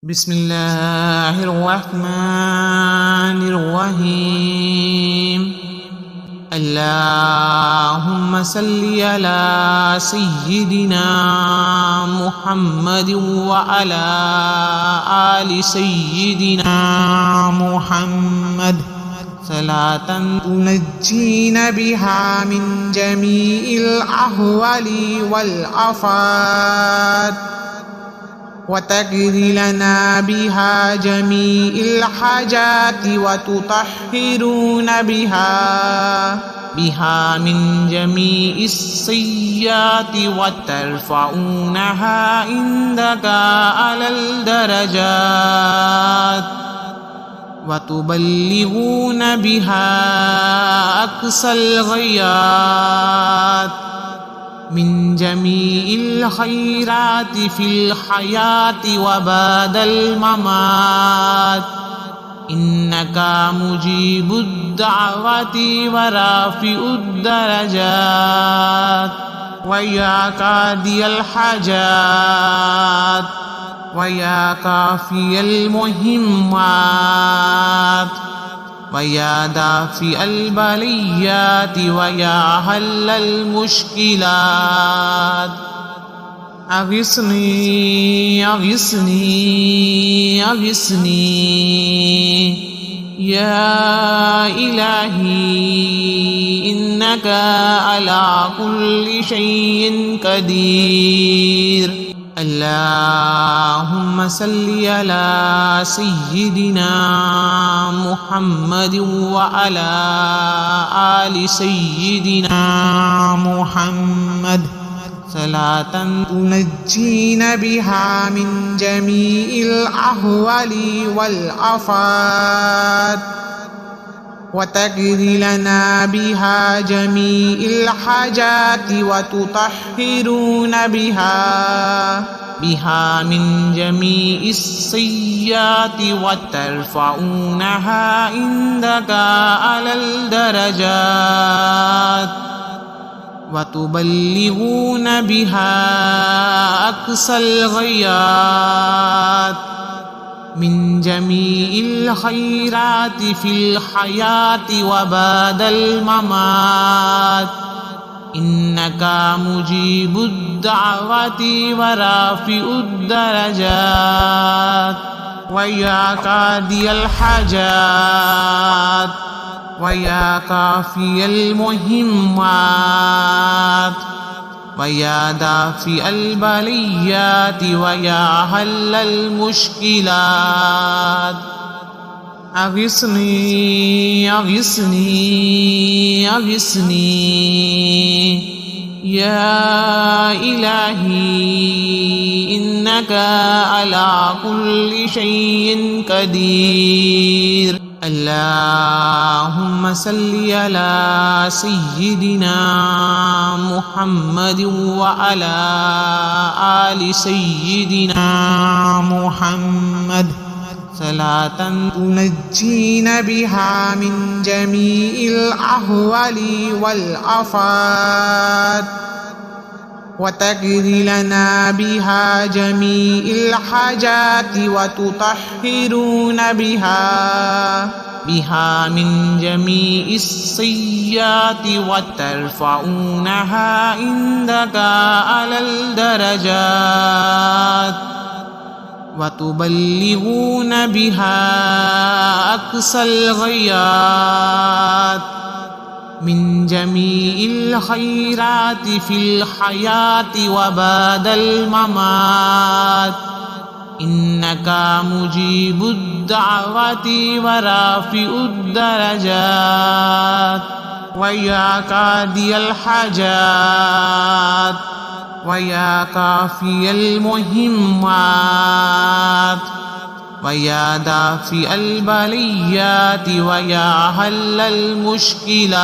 بسم الله الرحمن الرحيم. اللهم صل على سيدنا محمد وعلى آل سيدنا محمد صلاة تنجينا بها من جميع الأهوال والآفات وتقضي لنا بها جميع الحاجات وتطهرون بها من جميع السيئات وترفعونها عندك على الدرجات وتبلغون بها أقصى الغايات من جميع الخيرات في الحياة وبعد الممات، إنك مجيب الدعوة ورافع الدرجات ويا قاضي الحاجات ويا كافي المهمات ويا دافع البليات ويا حل المشكلات. أغثني أغثني أغثني يا إلهي إنك على كل شيء قدير. اللهم صل على سيدنا محمد وعلى آل سيدنا محمد صلاة تنجينا بها من جميع الأهوال والآفات وتقضي لنا بها جميع الحاجات وتطهرون بها من جميع السيئات وترفعونها عندك على الدرجات وتبلغون بها أقصى الغايات من جميع الخيرات في الحياة وبعد الممات، إنك مجيب الدعوة ورافع الدرجات ويا قاضي الحاجات ويا كافي المهمات ويا دافع البليات ويا حل المشكلات. أغثني أغثني أغثني يا إلهي إنك على كل شيء قدير. اللهم صل على سيدنا محمد وعلى آل سيدنا محمد صلاة تنجينا بها من جميع الأهوال والآفات وتقضي لنا بها جميع الحاجات وتطهرون بها من جميع السيئات وترفعونها عندك على الدرجات وتبلغون بها أقصى الغايات من جميع الخيرات في الحياة وبعد الممات، إنك مجيب الدعوة ورافع الدرجات ويا قاضي الحاجات ويا كافي المهمات ويا دافع البليات ويا حل المشكلات.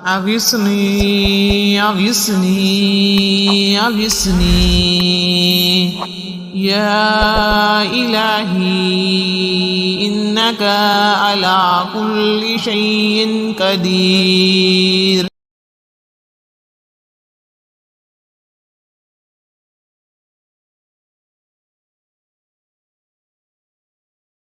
أغثني أغثني أغثني يا إلهي إنك على كل شيء قدير.